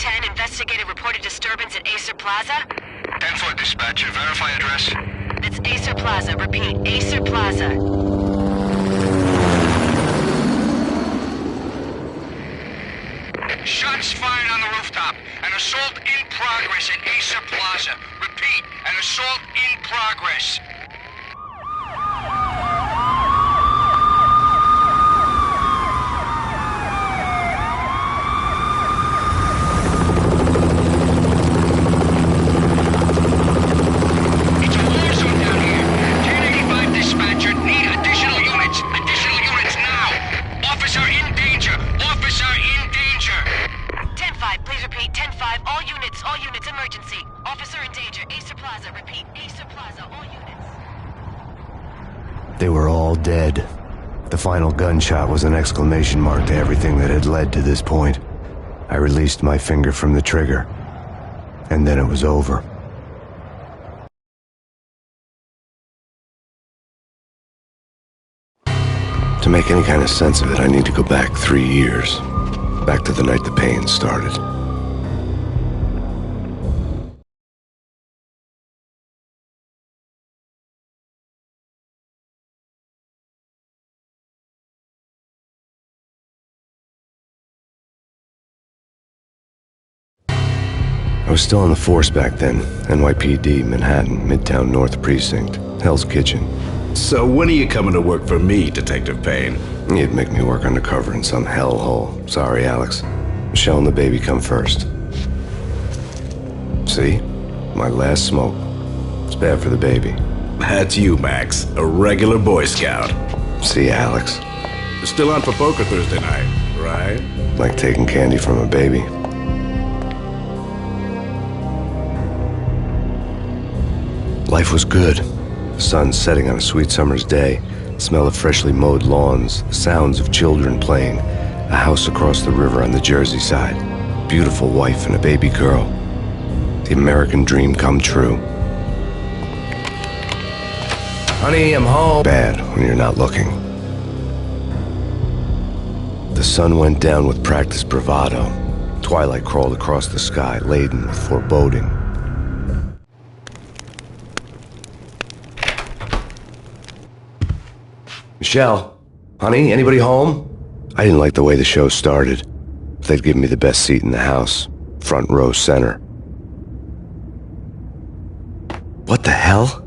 10, investigated reported disturbance at Acer Plaza. 10-4 dispatcher, verify address. That's Acer Plaza, repeat, Acer Plaza. Shots fired on the rooftop. An assault in progress at Acer Plaza. Repeat, an assault in progress. It's a war zone down here. 1085 dispatcher, need additional units. Additional units now. Officer in danger. Officer in danger. 10-5, please repeat, 10-5, all units, emergency. Officer in danger, Acer Plaza, repeat, Acer Plaza, all units. They were all dead. The final gunshot was an exclamation mark to everything that had led to this point. I released my finger from the trigger, and then it was over. To make any kind of sense of it, I need to go back 3 years. Back to the night the pain started. I was still on the force back then. NYPD, Manhattan, Midtown North Precinct, Hell's Kitchen. So when are you coming to work for me, Detective Payne? You'd make me work undercover in some hellhole. Sorry, Alex. Michelle and the baby come first. See? My last smoke. It's bad for the baby. That's you, Max. A regular Boy Scout. See, Alex. You're still on for poker Thursday night, right? Like taking candy from a baby. Life was good. The sun setting on a sweet summer's day, the smell of freshly mowed lawns, the sounds of children playing, a house across the river on the Jersey side, beautiful wife and a baby girl. The American dream come true. Honey, I'm home. Bad when you're not looking. The sun went down with practiced bravado. Twilight crawled across the sky, laden with foreboding. Michelle, honey, anybody home? I didn't like the way the show started. They'd given me the best seat in the house, front row center. What the hell?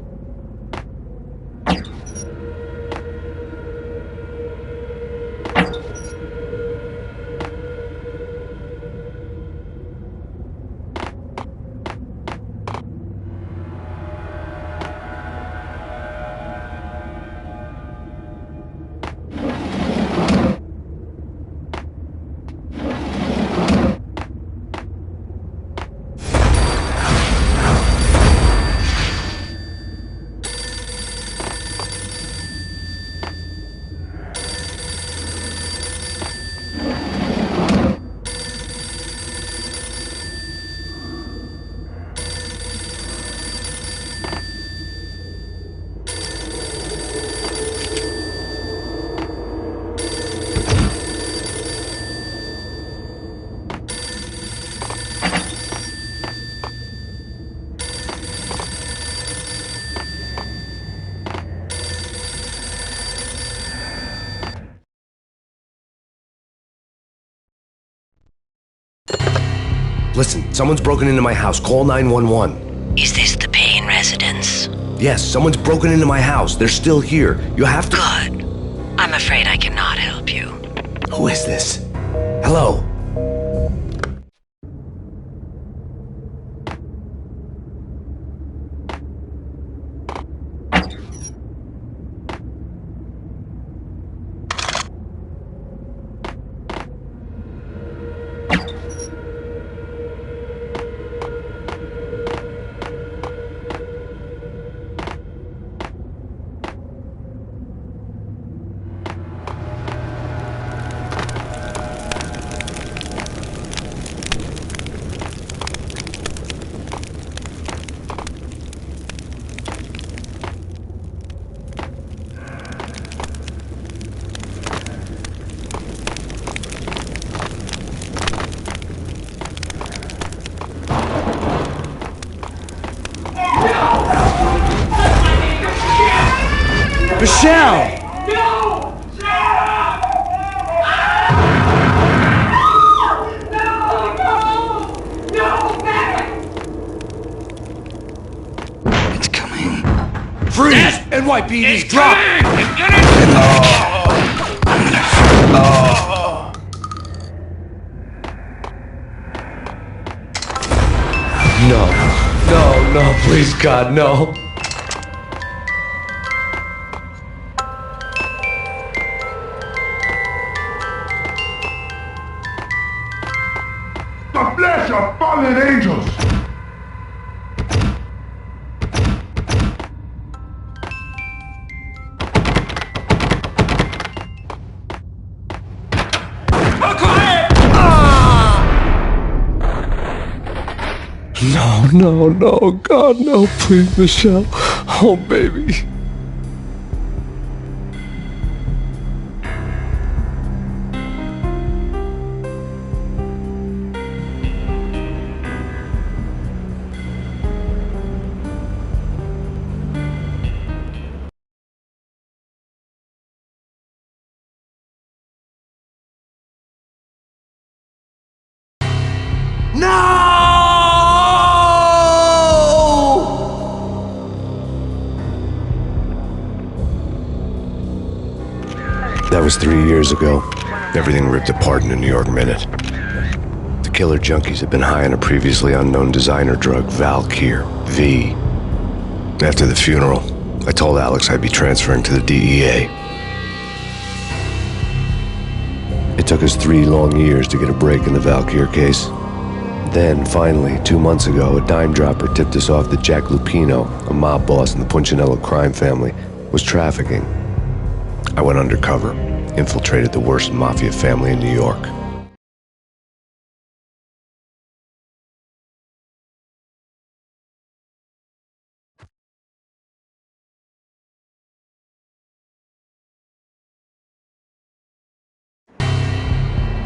Listen, someone's broken into my house. Call 911. Is this the Payne residence? Yes, someone's broken into my house. They're still here. You have to... Good. I'm afraid I cannot help you. Who is this? Hello? Michelle! It's coming. Freeze! NYPD's drop! No, please God, no. The flesh of fallen angels! No, God, no, please, Michelle. Oh, baby. That was 3 years ago. Everything ripped apart in a New York minute. The killer junkies had been high on a previously unknown designer drug, Valkyr, V. After the funeral, I told Alex I'd be transferring to the DEA. It took us 3 long years to get a break in the Valkyr case. Then, finally, 2 months ago, a dime dropper tipped us off that Jack Lupino, a mob boss in the Punchinello crime family, was trafficking. I went undercover, infiltrated the worst mafia family in New York.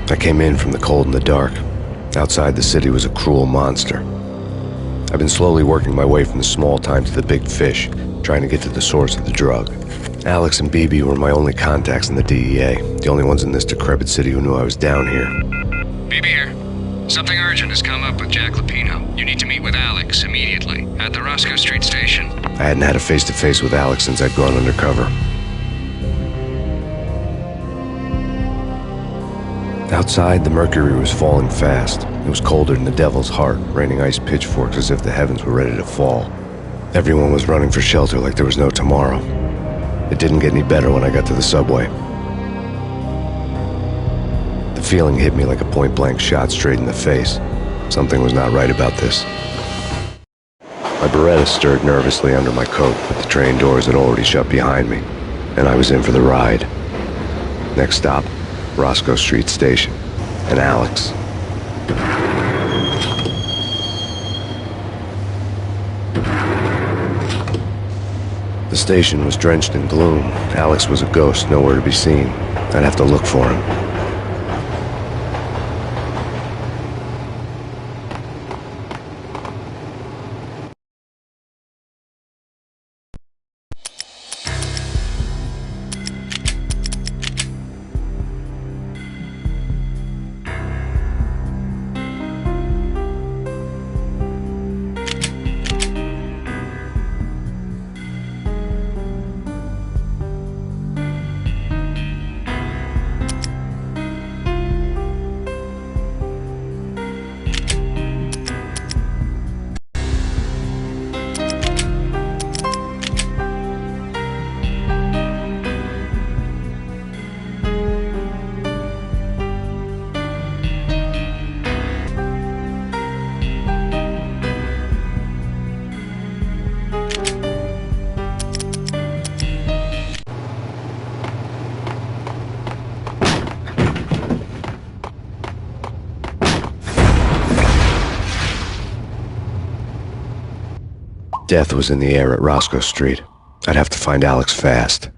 I came in from the cold and the dark. Outside, the city was a cruel monster. I've been slowly working my way from the small time to the big fish, trying to get to the source of the drug. Alex and BB were my only contacts in the DEA, the only ones in this decrepit city who knew I was down here. BB here. Something urgent has come up with Jack Lupino. You need to meet with Alex immediately at the Roscoe Street station. I hadn't had a face-to-face with Alex since I'd gone undercover. Outside, the mercury was falling fast. It was colder than the devil's heart, raining ice pitchforks as if the heavens were ready to fall. Everyone was running for shelter like there was no tomorrow. It didn't get any better when I got to the subway. The feeling hit me like a point-blank shot straight in the face. Something was not right about this. My Beretta stirred nervously under my coat, but the train doors had already shut behind me, and I was in for the ride. Next stop, Roscoe Street Station, and Alex. The station was drenched in gloom. Alex was a ghost, nowhere to be seen. I'd have to look for him. Death was in the air at Roscoe Street. I'd have to find Alex fast.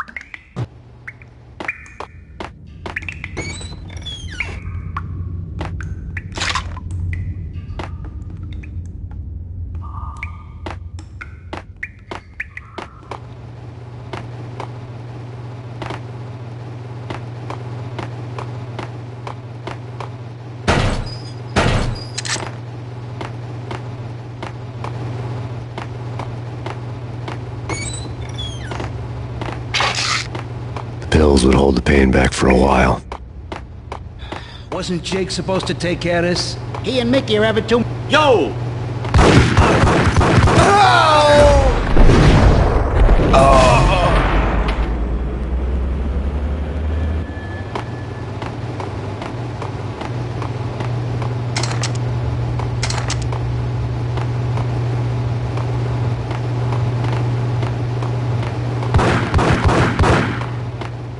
pills would hold the pain back for a while. Wasn't Jake supposed to take care of this? He and Mickey are having too... Yo!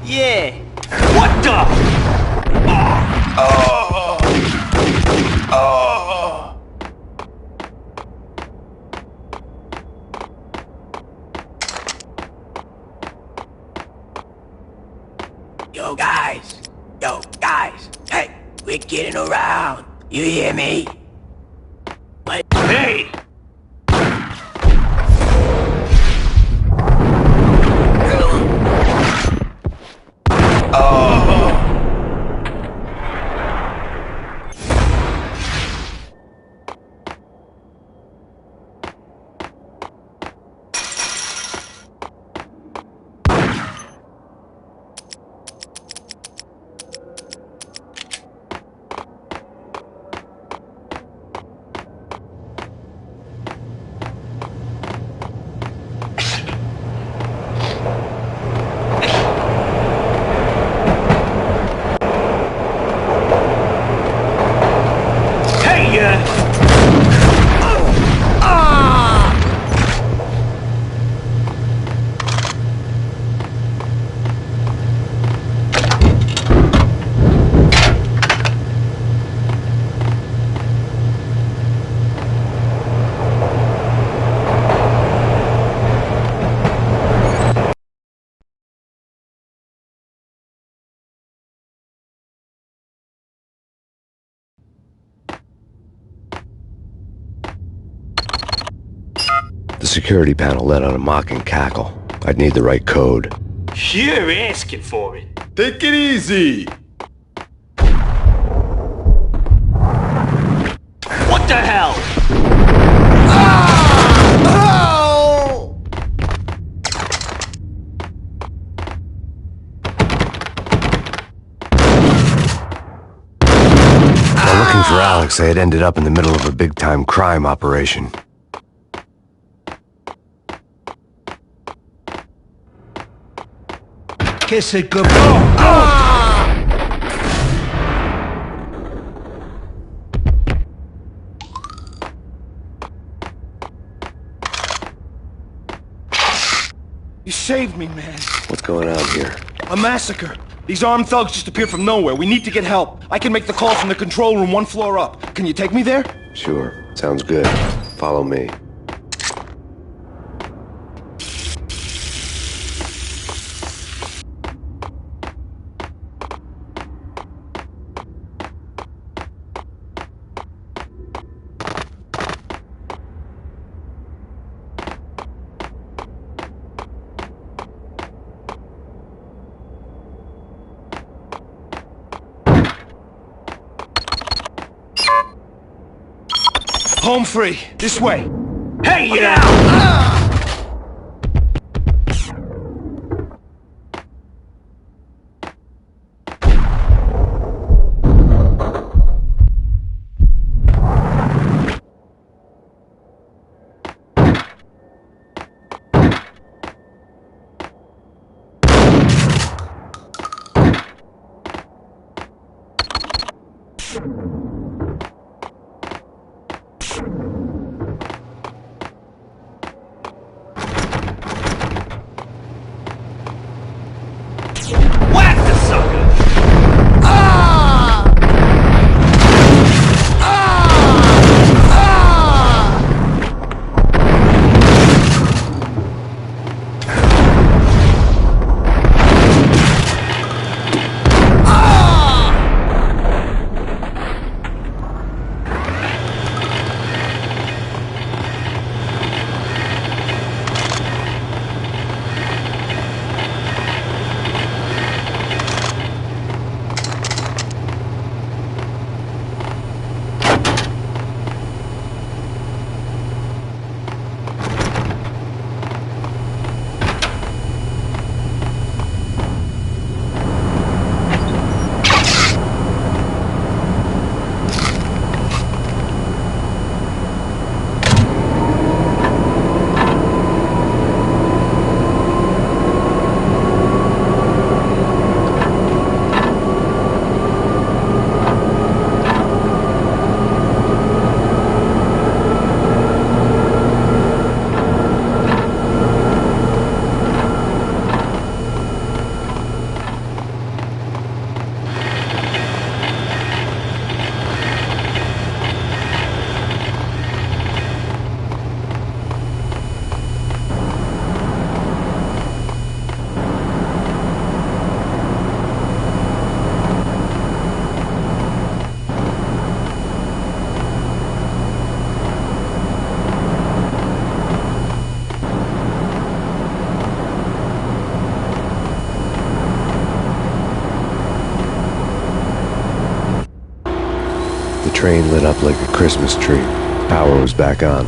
Yeah! What the? Yo, guys, hey, we're getting around. You hear me? Hey! The security panel let out a mocking cackle. I'd need the right code. You're asking for it. Take it easy. What the hell? While looking for Alex, I had ended up in the middle of a big-time crime operation. Kiss it goodbye. You saved me, man. What's going on here? A massacre. These armed thugs just appeared from nowhere. We need to get help. I can make the call from the control room 1 floor up. Can you take me there? Sure. Sounds good. Follow me. Home free. This way. Hey, now! Whack the sucker! train lit up like a Christmas tree. Power was back on.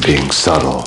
Being subtle.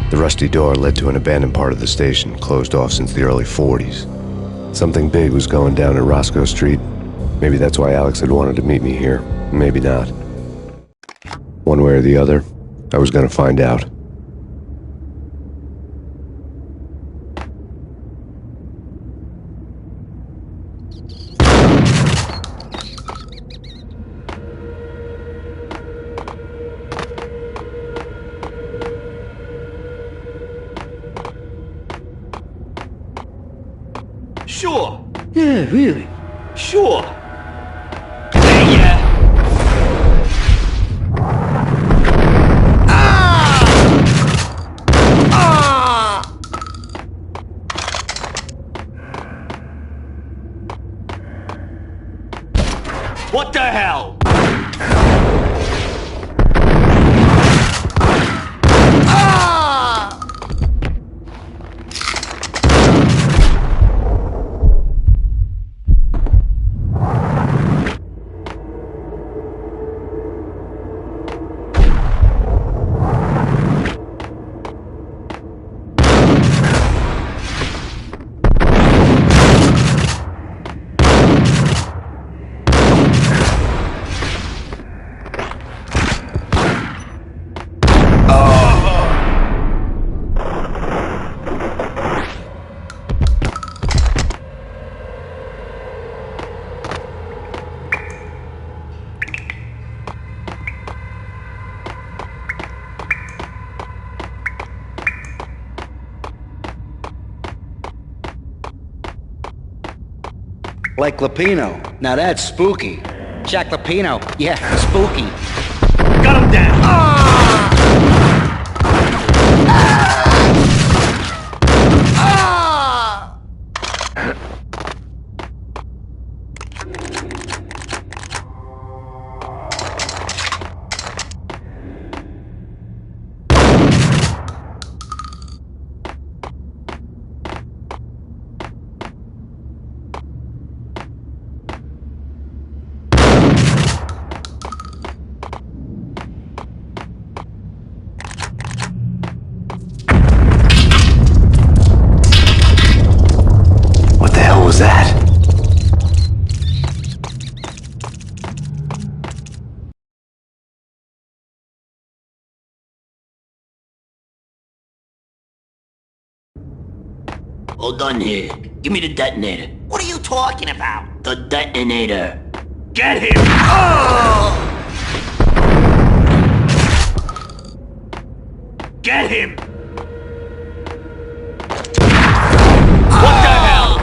The rusty door led to an abandoned part of the station, closed off since the early 40s. Something big was going down at Roscoe Street. Maybe that's why Alex had wanted to meet me here. Maybe not. One way or the other, I was gonna find out. Sure. Yeah, really. Sure. What the hell? Like Lapino. Now that's spooky. Jack Lapino. Yeah, spooky. Got him down! Hold on here. Give me the detonator. What are you talking about? The detonator. Get him! Oh! Get him! What the hell?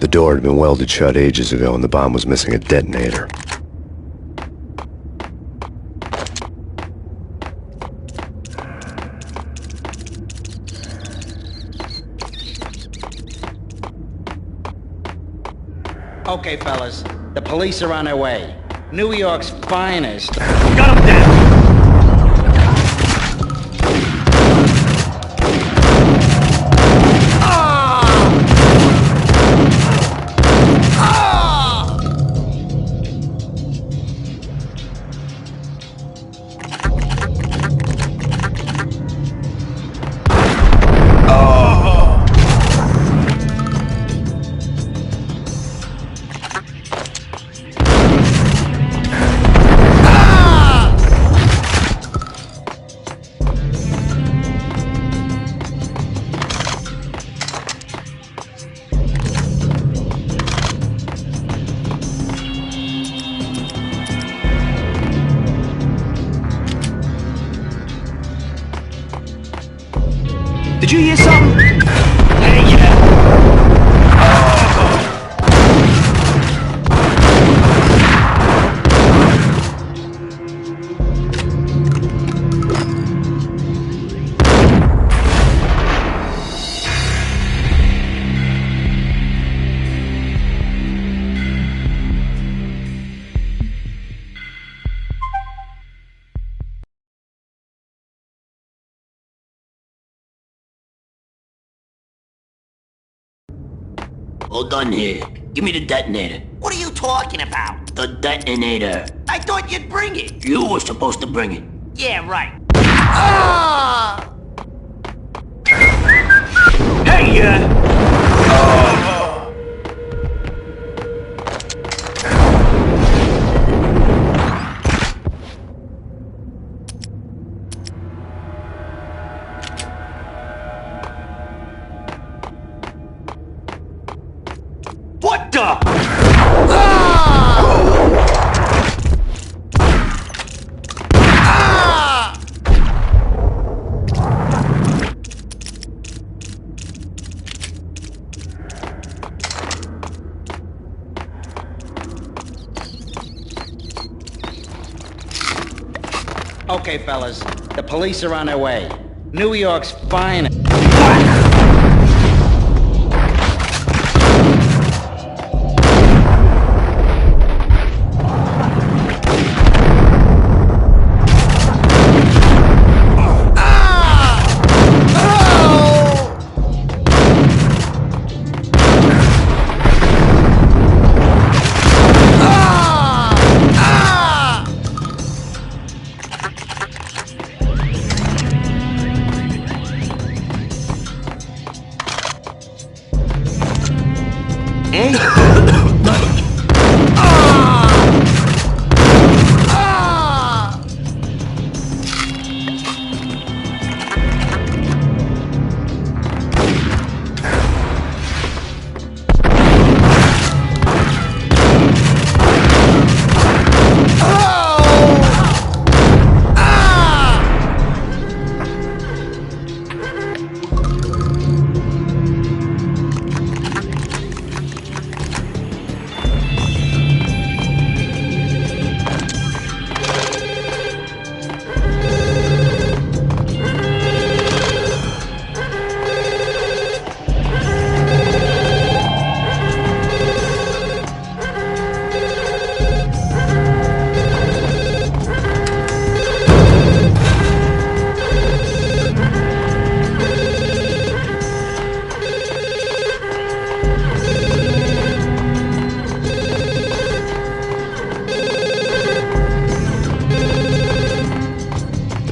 The door had been welded shut ages ago and the bomb was missing a detonator. Okay, fellas. The police are on their way. New York's finest. Got him down! Did you hear something? Hey, Hold on here. Give me the detonator. What are you talking about? The detonator. I thought you'd bring it. You were supposed to bring it. Yeah, right. Ah! Hey, What the? Okay, fellas. The police are on their way. New York's finest.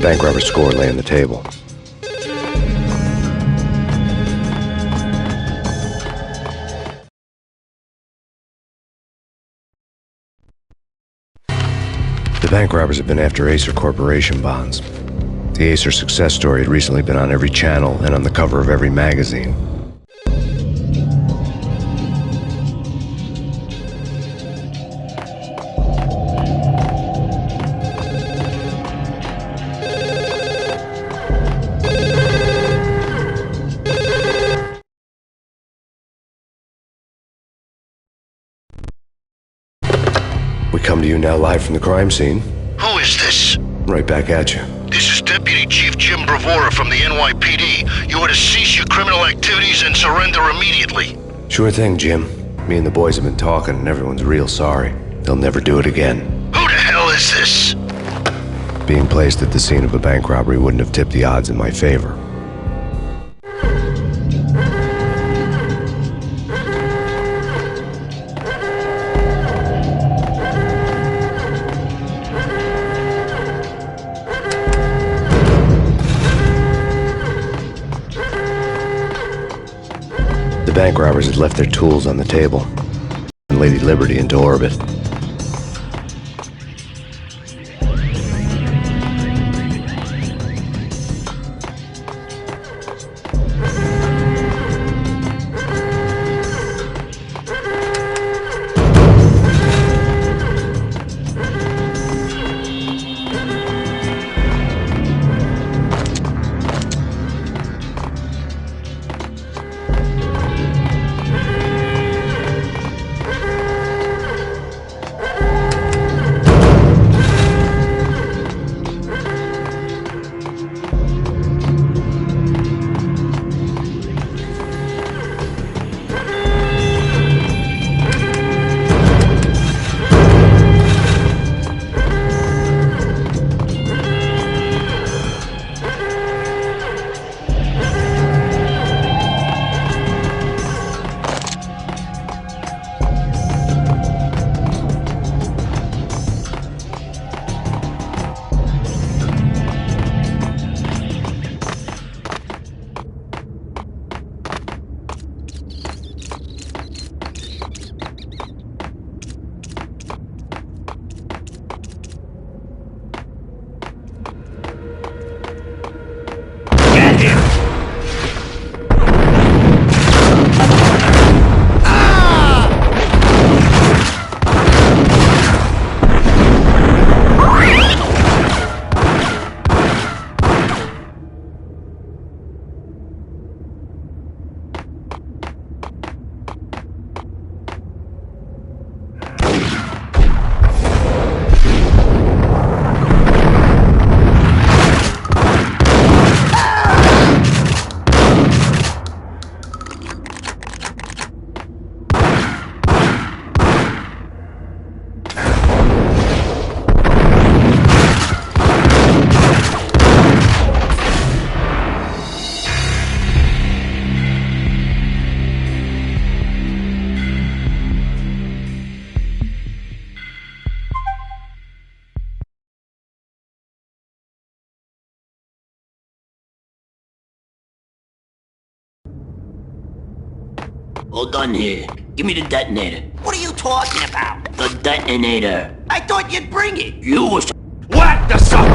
Bank robber's score lay on the table. The bank robbers had been after Acer Corporation bonds. The Acer success story had recently been on every channel and on the cover of every magazine. you, now live from the crime scene. Who is this? Right back at you. This is Deputy Chief Jim Bravura from the NYPD. You are to cease your criminal activities and surrender immediately. Sure thing, Jim. Me and the boys have been talking, and everyone's real sorry. They'll never do it again. Who the hell is this? Being placed at the scene of a bank robbery wouldn't have tipped the odds in my favor. The bank robbers had left their tools on the table and Lady Liberty into orbit. All done here. Give me the detonator. What are you talking about? The detonator. I thought you'd bring it. You was... Whack the sucker!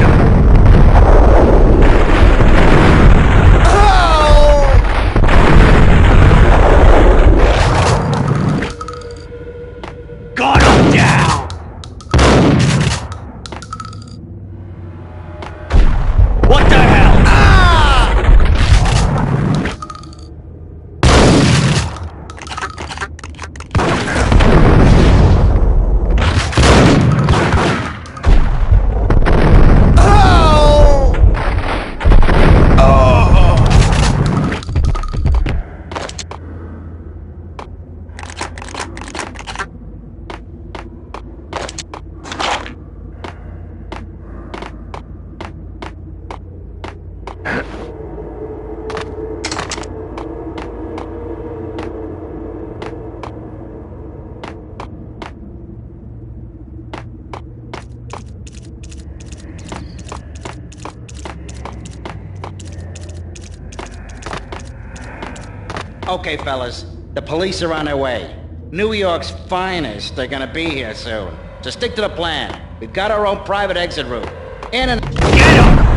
Got him down! What the hell? Okay, fellas, the police are on their way. New York's finest are gonna be here soon. So stick to the plan. We've got our own private exit route. In and... Get 'em!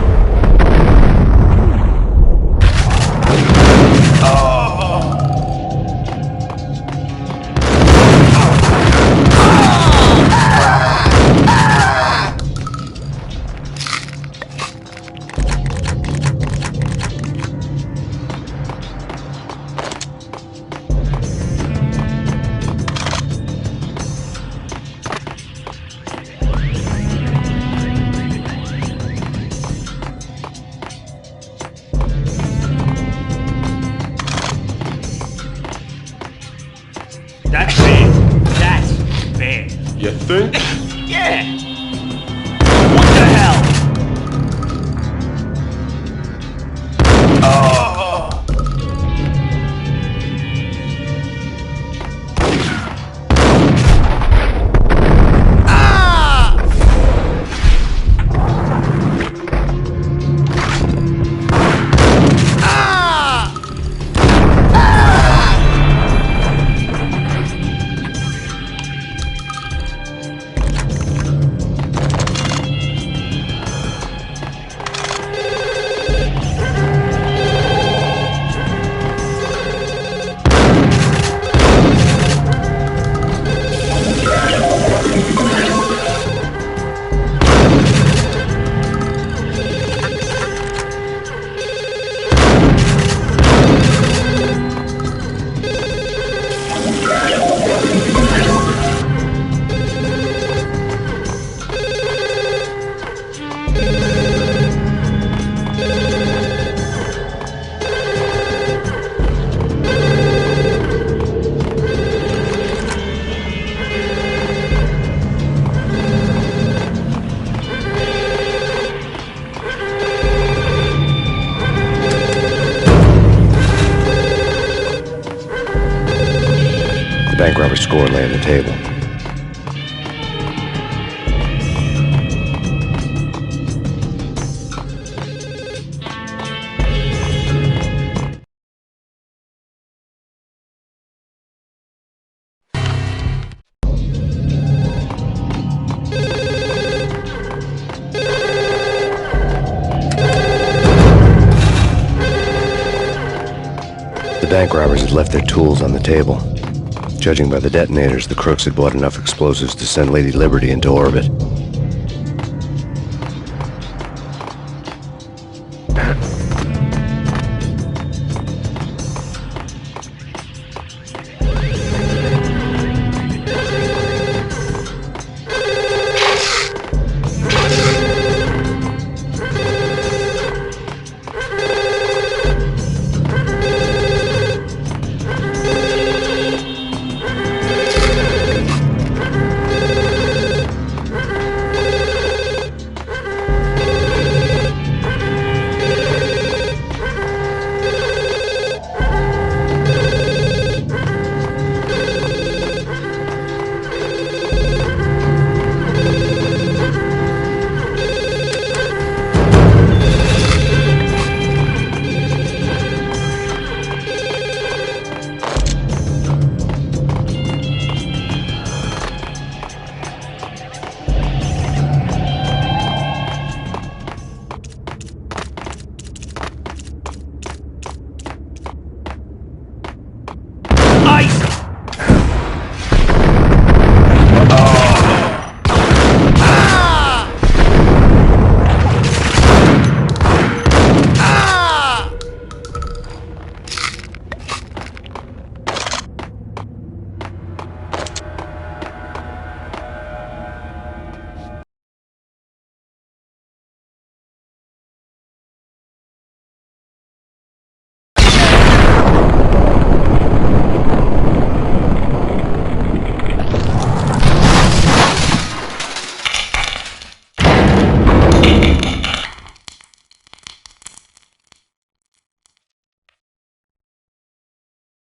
Bank robber's score lay on the table. The bank robbers had left their tools on the table. Judging by the detonators, the crooks had bought enough explosives to send Lady Liberty into orbit.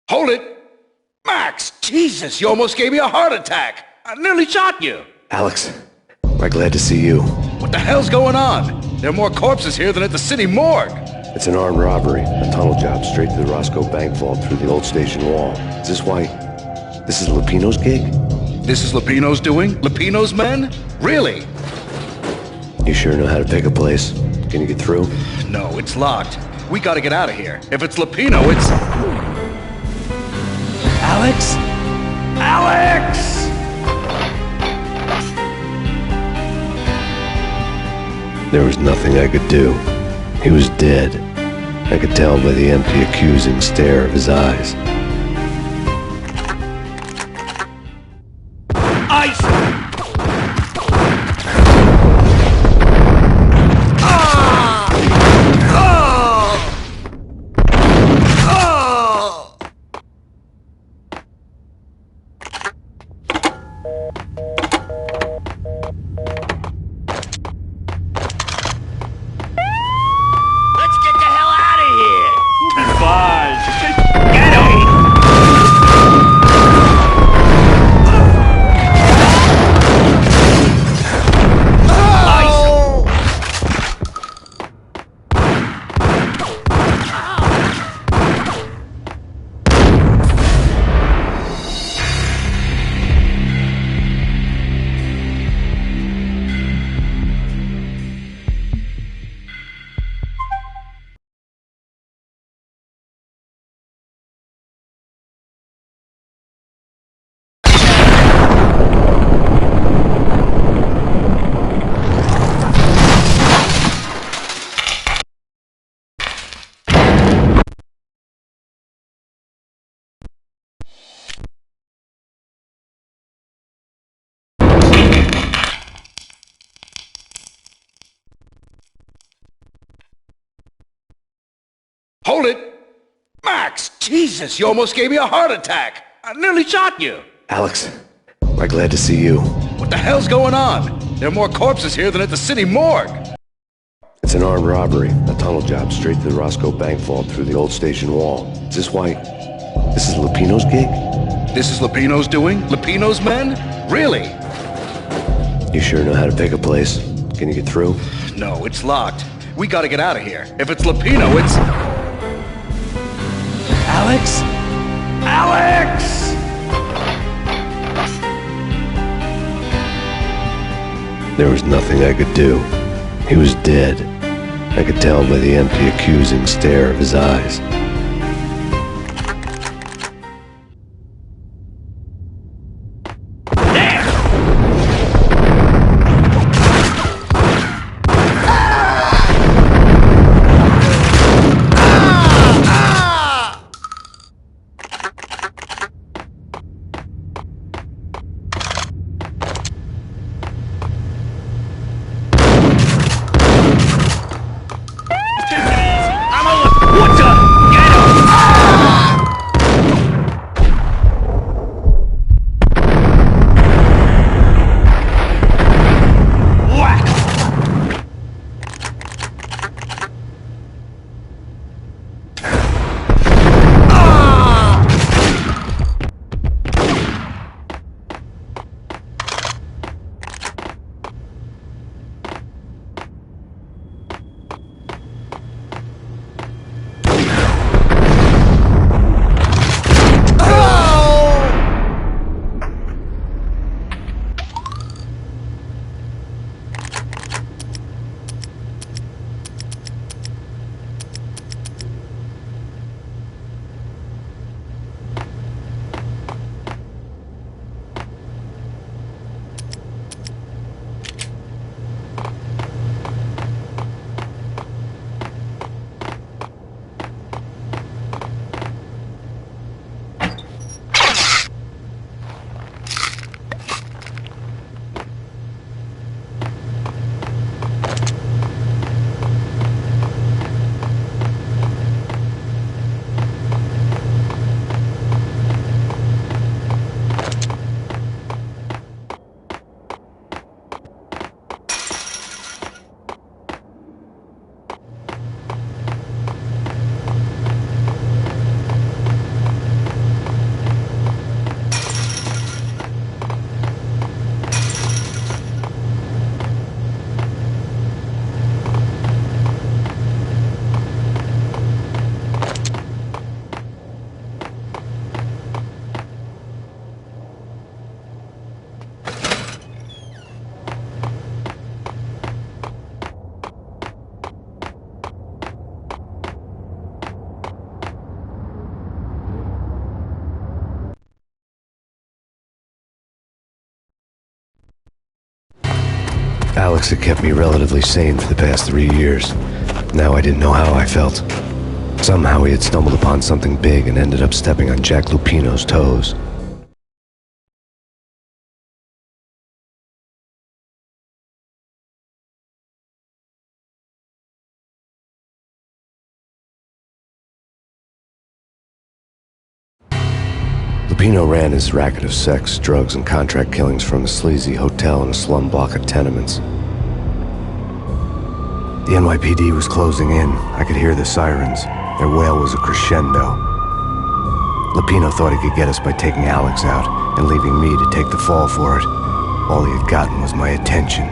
Hold it! Max! Jesus, you almost gave me a heart attack! I nearly shot you! Alex, we're glad to see you. What the hell's going on? There are more corpses here than at the city morgue! It's an armed robbery, a tunnel job straight to the Roscoe Bank vault through the old station wall. Is this why... this is Lupino's gig? This is Lupino's doing? Lupino's men? Really? You sure know how to pick a place? Can you get through? No, it's locked. We gotta get out of here. If it's Lupino, it's... Alex? Alex! There was nothing I could do. He was dead. I could tell by the empty, accusing stare of his eyes. Ice! Hold it! Max! Jesus, you almost gave me a heart attack! I nearly shot you! Alex, we're glad to see you. What the hell's going on? There are more corpses here than at the city morgue! It's an armed robbery, a tunnel job straight to the Roscoe Bank vault through the old station wall. Is this why... this is Lupino's gig? This is Lupino's doing? Lupino's men? Really? You sure know how to pick a place? Can you get through? No, it's locked. We gotta get out of here. If it's Lupino, it's... Alex? Alex! There was nothing I could do. He was dead. I could tell by the empty, accusing stare of his eyes. Alex had kept me relatively sane for the past 3 years. Now I didn't know how I felt. Somehow he had stumbled upon something big and ended up stepping on Jack Lupino's toes. Lupino ran his racket of sex, drugs, and contract killings from a sleazy hotel in a slum block of tenements. The NYPD was closing in. I could hear the sirens. Their wail was a crescendo. Lupino thought he could get us by taking Alex out and leaving me to take the fall for it. All he had gotten was my attention.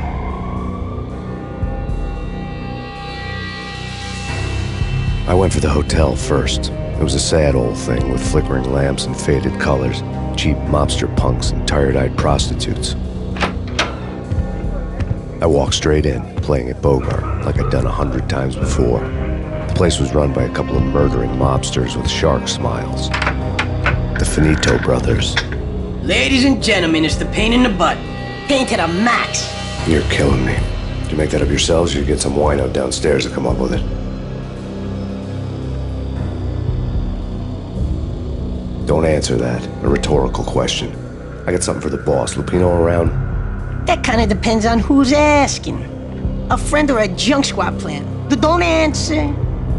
I went for the hotel first. It was a sad old thing with flickering lamps and faded colors, cheap mobster punks and tired-eyed prostitutes. I walked straight in, playing at Bogart, like I'd done 100 times before. The place was run by a couple of murdering mobsters with shark smiles. The Finito brothers. Ladies and gentlemen, it's the pain in the butt. Pain to the max. You're killing me. Did you make that up yourselves, or you get some wino downstairs to come up with it? Don't answer that. A rhetorical question. I got something for the boss. Lupino around? That kind of depends on who's asking. A friend or a junk squad plan. Don't answer.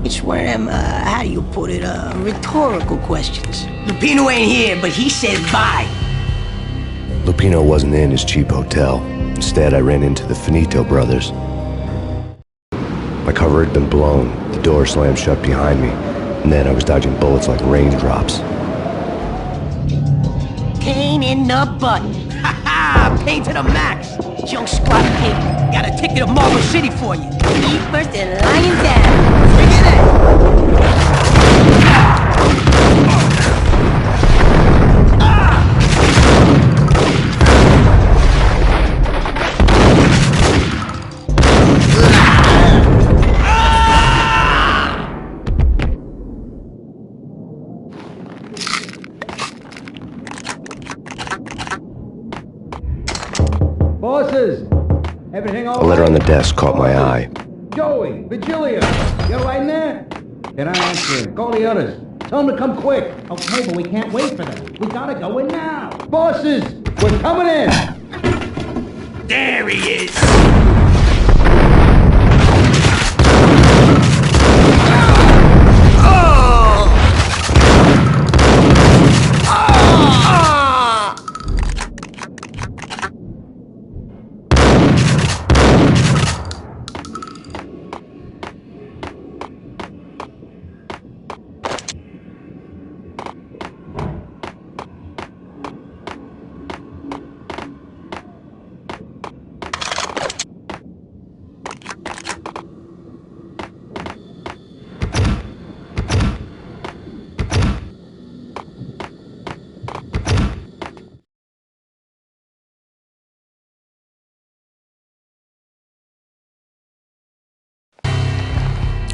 It's one of them, how do you put it, rhetorical questions. Lupino ain't here, but he said bye. Lupino wasn't in his cheap hotel. Instead, I ran into the Finito brothers. My cover had been blown. The door slammed shut behind me. And then I was dodging bullets like raindrops. in the butt. Ha ha! Paid to the max. Junk squat pig. Got a ticket to Marble City for you. Eat first and lying down. Figure that. Bosses! Everything all A letter right? on the desk caught my eye. Joey, Virgilia, you right in there? Can I answer him? Call the others. Tell them to come quick. Okay, but we can't wait for them. We gotta go in now. Bosses, we're coming in. There he is.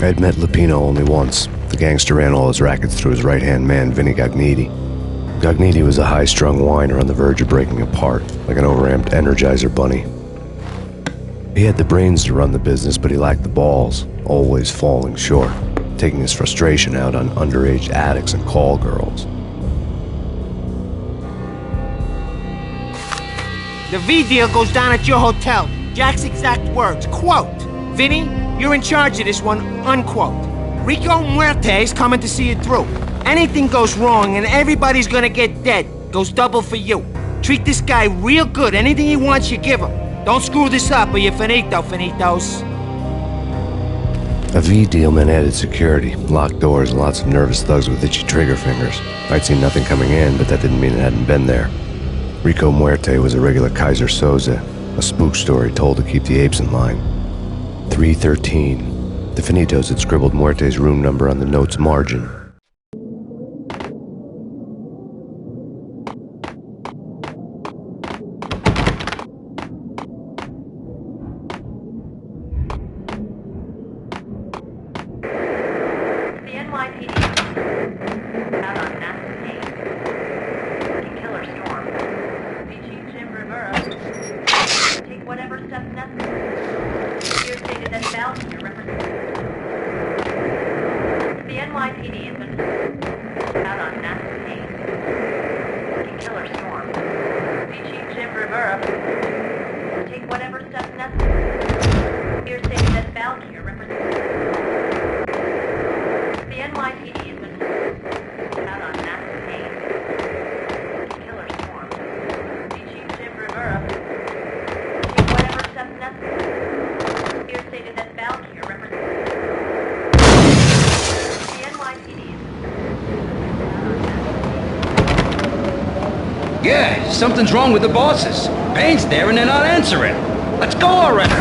I'd met Lupino only once. The gangster ran all his rackets through his right-hand man, Vinny Gognitti. Gognitti was a high-strung whiner on the verge of breaking apart, like an overamped Energizer bunny. He had the brains to run the business, but he lacked the balls, always falling short, taking his frustration out on underage addicts and call girls. The V deal goes down at your hotel. Jack's exact words, quote, "Vinny, you're in charge of this one," unquote. Rico Muerte's coming to see it through. Anything goes wrong and everybody's gonna get dead. Goes double for you. Treat this guy real good. Anything he wants, you give him. Don't screw this up or you're finito, finitos. A V deal meant added security, locked doors, and lots of nervous thugs with itchy trigger fingers. I'd seen nothing coming in, but that didn't mean it hadn't been there. Rico Muerte was a regular Kaiser Soze, a spook story told to keep the apes in line. 313. The Finitos had scribbled Muerte's room number on the note's margin. The NYPD out on Mass Payne. Killer storm. VG Jim Rivera. Take whatever steps necessary. Here stated that balance your representative. The NYPD has been out on Mass Payne. Killer storm. VG Jim Rivera. Take whatever steps necessary. Here stated that balance your representative. The NYPD has been out on Mass Payne. Killer storm. VG Jim Rivera. Take whatever steps necessary. Here stated that Valkyrie represents. The NYPD is Yeah, something's wrong with the bosses. Payne's there and they're not answering. Let's go already.